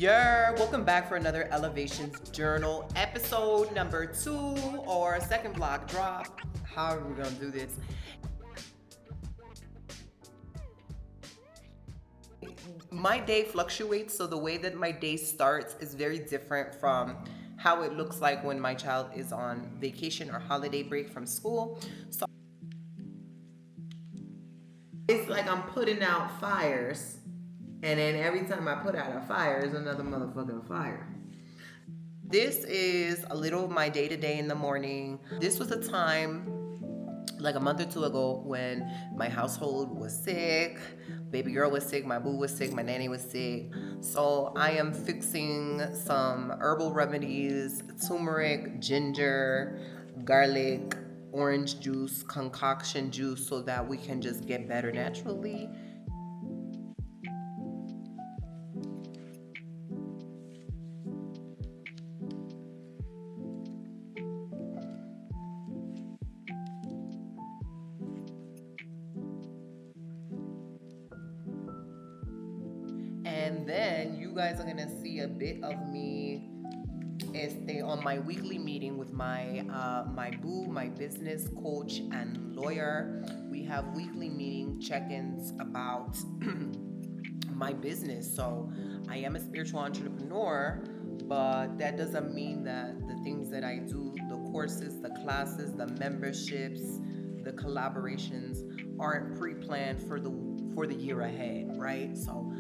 Welcome back for another Elevations Journal episode number 2 or second vlog drop. However we're gonna do this. My day fluctuates, so the way that my day starts is very different from how it looks like when my child is on vacation or holiday break from school. So it's like I'm putting out fires, and then every time I put out a fire is another motherfucking fire. This is a little of my day-to-day in the morning. This was a time like a month or two ago when my household was sick, baby girl was sick, my boo was sick, my nanny was sick. So I am fixing some herbal remedies, turmeric, ginger, garlic, orange juice, concoction juice, so that we can just get better naturally. And then you guys are gonna see a bit of me on my weekly meeting with my my boo, my business coach and lawyer. We have weekly meeting check-ins about my business. So I am a spiritual entrepreneur, but that doesn't mean that the things that I do, the courses, the classes, the memberships, the collaborations aren't pre-planned for the year ahead, right? So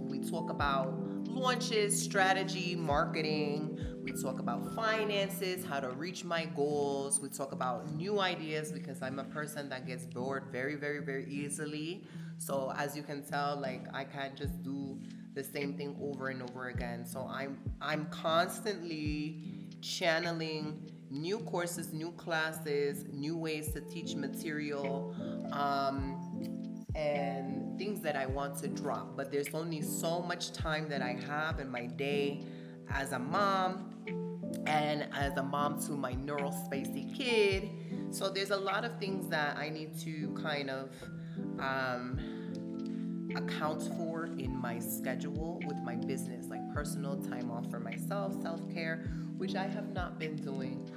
we talk about launches, strategy, marketing. We talk about finances, how to reach my goals. We talk about new ideas because I'm a person that gets bored very, very, very easily. So as you can tell, like I can't just do the same thing over and over again. So I'm constantly channeling new courses, new classes, new ways to teach material. And things that I want to drop. But there's only so much time that I have in my day as a mom and as a mom to my neurospacey kid. So there's a lot of things that I need to kind of account for in my schedule with my business, like personal time off for myself, self-care, which I have not been doing.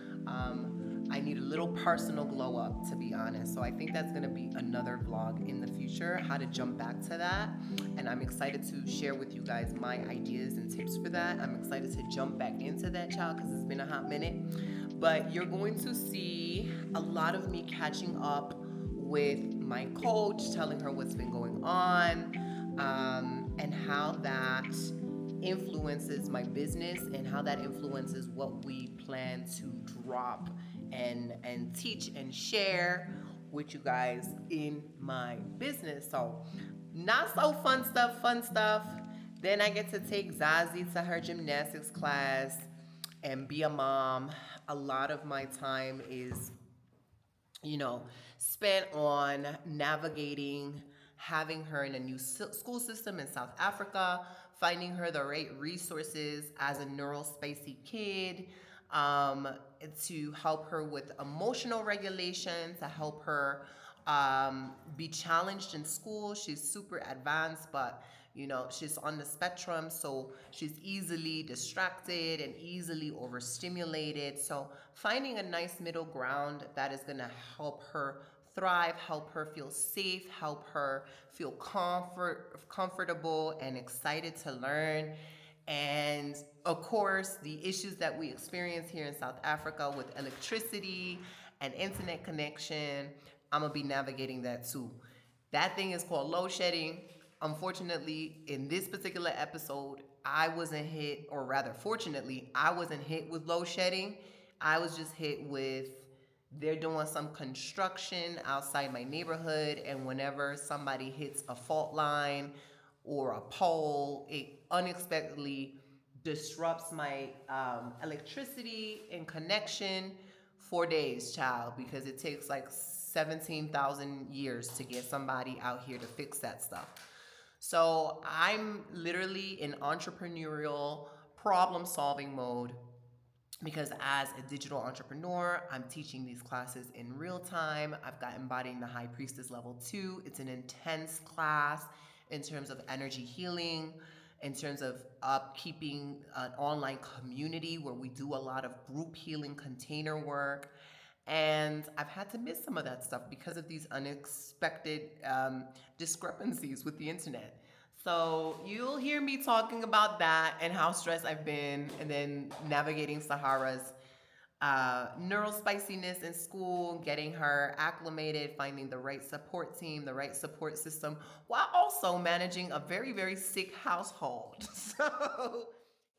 I need a little personal glow up, to be honest. So I think that's gonna be another vlog in the future, how to jump back to that. And I'm excited to share with you guys my ideas and tips for that. I'm excited to jump back into that, child, because it's been a hot minute. But you're going to see a lot of me catching up with my coach, telling her what's been going on, and how that influences my business and how that influences what we plan to drop and teach and share with you guys in my business. So not so fun stuff. Then I get to take Zazie to her gymnastics class and be a mom. A lot of my time is spent on navigating having her in a new school system in South Africa, finding her the right resources as a neurospacey kid, to help her with emotional regulation, to help her be challenged in school. She's super advanced, but she's on the spectrum, so she's easily distracted and easily overstimulated. So finding a nice middle ground that is going to help her thrive, help her feel safe, help her feel comfortable and excited to learn. And of course, the issues that we experience here in South Africa with electricity and internet connection, I'm gonna be navigating that too. That thing is called load shedding. Unfortunately, in this particular episode, I wasn't hit, or rather, fortunately, I wasn't hit with load shedding. I was just hit with they're doing some construction outside my neighborhood, and whenever somebody hits a fault line or a pole, it unexpectedly disrupts my electricity and connection for days, child, because it takes like 17,000 years to get somebody out here to fix that stuff. So I'm literally in entrepreneurial problem solving mode because as a digital entrepreneur, I'm teaching these classes in real time. I've got Embodying the High Priestess level 2. It's an intense class in terms of energy healing in terms of upkeeping an online community where we do a lot of group healing container work. And I've had to miss some of that stuff because of these unexpected discrepancies with the internet. So you'll hear me talking about that and how stressed I've been, and then navigating Sahara's neural spiciness in school, getting her acclimated, finding the right support team, the right support system, while also managing a very, very sick household. So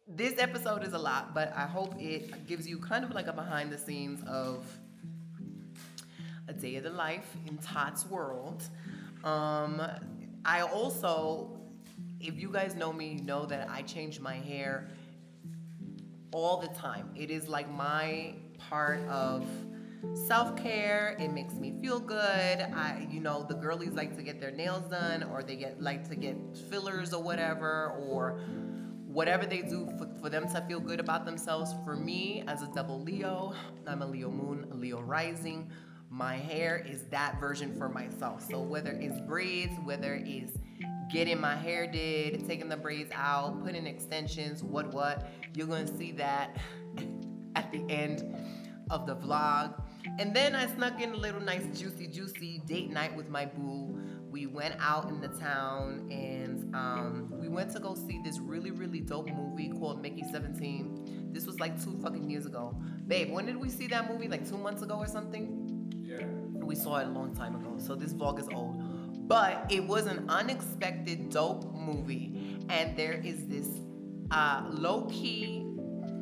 this episode is a lot, but I hope it gives you kind of like a behind the scenes of a day of the life in Tot's world. I also, if you guys know me, you know that I change my hair all the time. It is like my part of self-care. It makes me feel good. The girlies like to get their nails done, or they like to get fillers or whatever they do for them to feel good about themselves. For me, as a double Leo, I'm a Leo moon, a Leo rising. My hair is that version for myself. So whether it's braids, whether it's getting my hair did, taking the braids out, putting extensions, what, you're gonna see that at the end of the vlog. And then I snuck in a little nice juicy date night with my boo. We went out in the town and we went to go see this really, really dope movie called Mickey 17. This was like 2 fucking years ago. Babe, when did we see that movie? Like 2 months ago or something? Yeah. We saw it a long time ago, so this vlog is old. But it was an unexpected dope movie, and there is this low-key,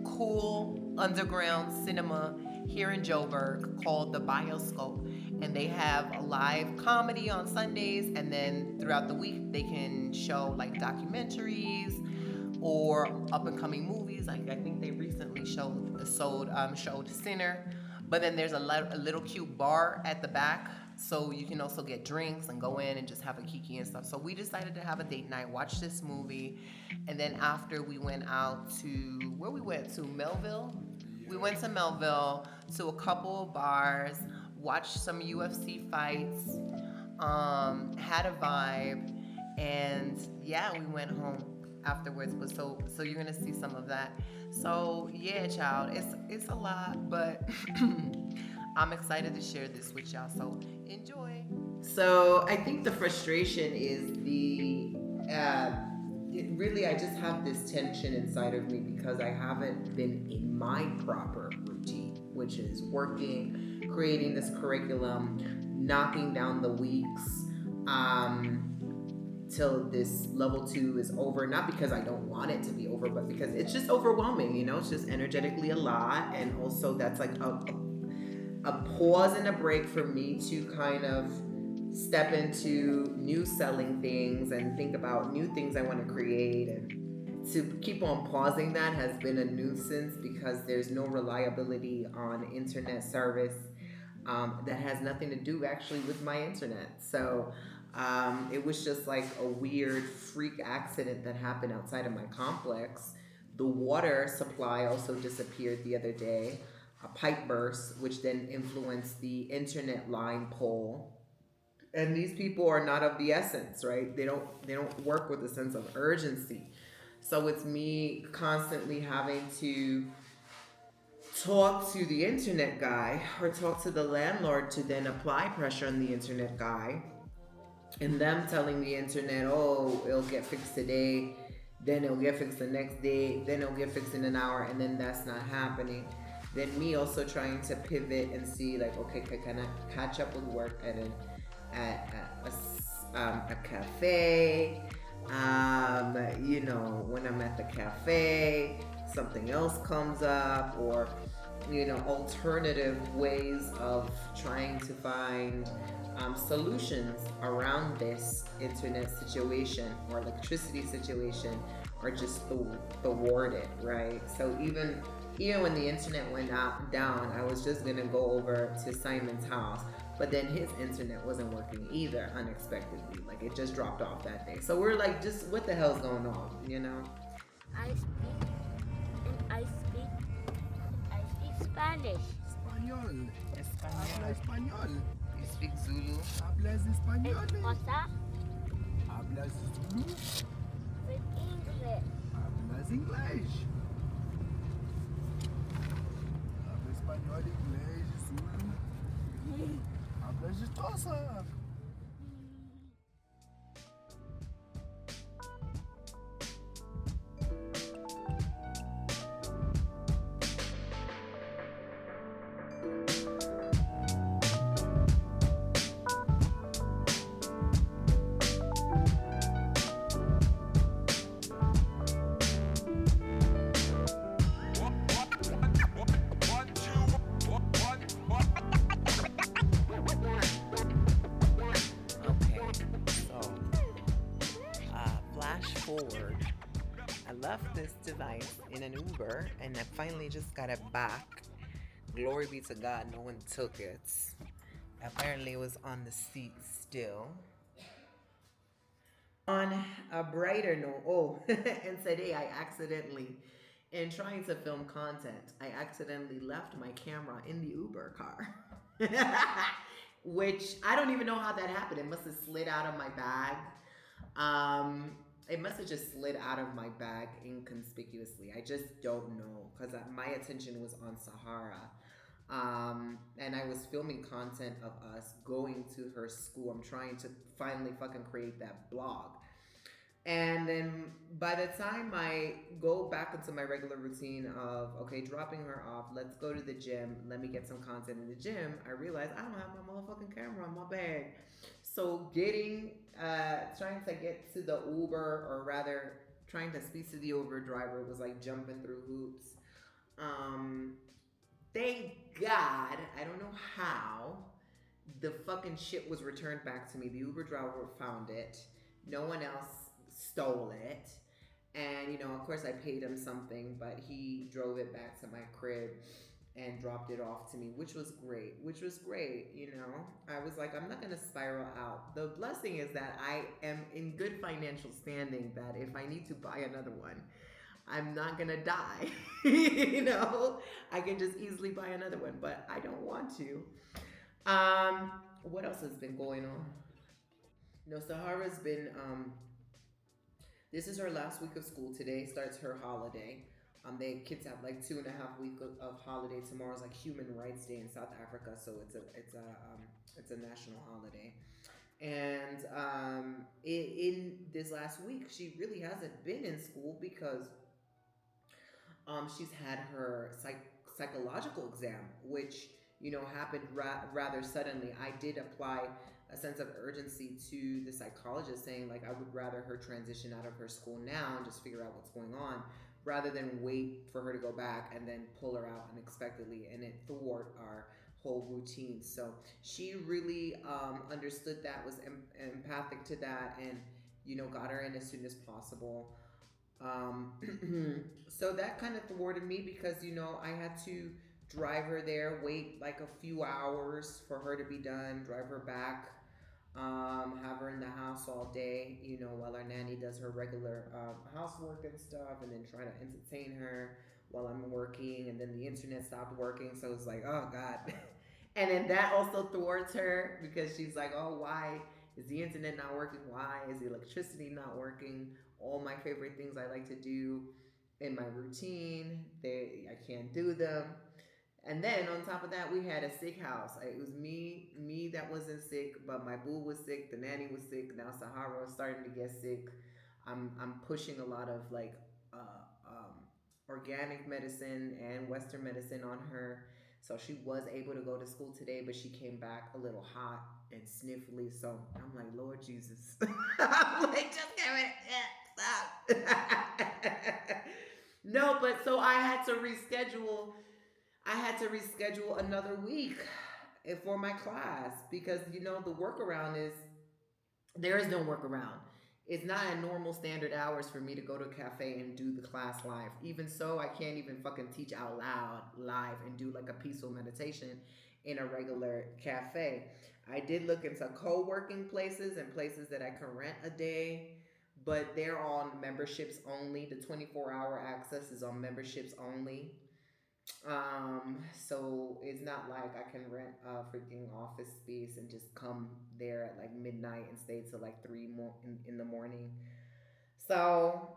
cool underground cinema here in Joburg called the Bioscope, and they have a live comedy on Sundays, and then throughout the week they can show like documentaries or up-and-coming movies. Like I think they recently showed Sinner. But then there's a little cute bar at the back, so you can also get drinks and go in and just have a kiki and stuff. So we decided to have a date night, watch this movie, and then after we went out to, where we went to, Melville? We went to Melville to a couple of bars, watched some UFC fights, had a vibe, and yeah, we went home afterwards. But so you're gonna see some of that. So yeah, child, it's a lot, but I'm excited to share this with y'all. So enjoy. So I think the frustration is I just have this tension inside of me because I haven't been in my proper routine, which is working, creating this curriculum, knocking down the weeks, till this level 2 is over. Not because I don't want it to be over, but because it's just overwhelming, it's just energetically a lot. And also that's like a pause and a break for me to kind of step into new selling things and think about new things I want to create. And to keep on pausing that has been a nuisance because there's no reliability on internet service that has nothing to do actually with my internet. So it was just like a weird freak accident that happened outside of my complex. The water supply also disappeared the other day. A pipe burst, which then influenced the internet line pole. And these people are not of the essence, right? They don't work with a sense of urgency. So it's me constantly having to talk to the internet guy or talk to the landlord to then apply pressure on the internet guy. And them telling the internet, oh, it'll get fixed today, then it'll get fixed the next day, then it'll get fixed in an hour, and then that's not happening. Then me also trying to pivot and see like, okay, can I catch up with work at a cafe? When I'm at the cafe, something else comes up, or alternative ways of trying to find solutions around this internet situation or electricity situation are just thwarted, right? So even when the internet went down, I was just gonna go over to Simon's house, but then his internet wasn't working either unexpectedly. Like it just dropped off that day. So we're like, just what the hell's going on, I speak Spanish. Español. Habla español. You speak Zulu? Hablas español. Cosa? Hablas Zulu. With English. Hablas inglês. Habla espanhol, inglês, Zulu. Hablas de tosa. Flash forward. I left this device in an Uber and I finally just got it back. Glory be to God, no one took it. Apparently it was on the seat still. On a brighter note, and today I accidentally, in trying to film content, I accidentally left my camera in the Uber car. Which I don't even know how that happened. It must have slid out of my bag. It must have just slid out of my bag inconspicuously. I just don't know because my attention was on Sahara. And I was filming content of us going to her school. I'm trying to finally fucking create that blog. And then by the time I go back into my regular routine of, okay, dropping her off, let's go to the gym, let me get some content in the gym, I realized I don't have my motherfucking camera in my bag. So trying to get to the Uber, or rather trying to speak to the Uber driver was like jumping through hoops. Thank God, I don't know how, the fucking shit was returned back to me. The Uber driver found it. No one else stole it. And, you know, of course I paid him something, but he drove it back to my crib and dropped it off to me, which was great, you know. I was like, I'm not gonna spiral out. The blessing is that I am in good financial standing, that if I need to buy another one, I'm not gonna die. You know, I can just easily buy another one, but I don't want to. What else has been going on? No, Sahara's been this is her last week of school. Today starts her holiday. The kids have like 2.5 weeks of holiday. Tomorrow's like Human Rights Day in South Africa, so it's a national holiday. And in this last week, she really hasn't been in school because she's had her psychological exam, which, you know, happened rather suddenly. I did apply a sense of urgency to the psychologist, saying like I would rather her transition out of her school now and just figure out what's going on, rather than wait for her to go back and then pull her out unexpectedly and it thwart our whole routine. So she really understood that, was empathic to that, and, you know, got her in as soon as possible. So that kind of thwarted me because, you know, I had to drive her there, wait like a few hours for her to be done, drive her back, have her in the house all day, you know, while our nanny does her regular housework and stuff, and then try to entertain her while I'm working, and then the internet stopped working, so it's like, oh God. And then that also thwarts her because she's like, oh, why is the internet not working? Why is the electricity not working? All my favorite things I like to do in my routine, I can't do them. And then on top of that, we had a sick house. It was me that wasn't sick, but my boo was sick. The nanny was sick. Now Sahara was starting to get sick. I'm pushing a lot of like organic medicine and Western medicine on her. So she was able to go to school today, but she came back a little hot and sniffly. So I'm like, Lord Jesus. I'm like, just give it. Stop. No, but so I had to reschedule. I had to reschedule another week for my class because, you know, the workaround is there is no workaround. It's not at normal standard hours for me to go to a cafe and do the class live. Even so, I can't even fucking teach out loud live and do like a peaceful meditation in a regular cafe. I did look into co-working places and places that I can rent a day, but they're on memberships only. The 24-hour access is on memberships only. So it's not like I can rent a freaking office space and just come there at like midnight and stay till like 3 in the morning. So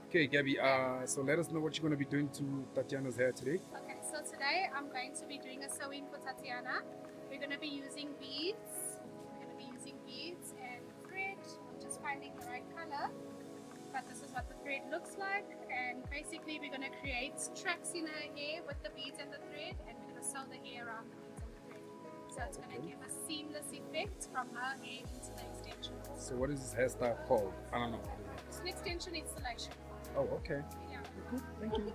Okay, Gabby, so let us know what you're going to be doing to Tatiana's hair today. Okay, so today I'm going to be doing a sewing for Tatiana. We're going to be using beads. We're going to be using beads and thread. I'm just finding the right color. But this is what the thread looks like. And basically we're going to create tracks in her hair with the beads and the thread. And we're going to sew the hair around the beads and the thread. So it's going to give a seamless effect from her hair into the extension. So what is this hairstyle called? I don't know. It's an extension installation. Oh, okay. Yeah. Cool. Thank you.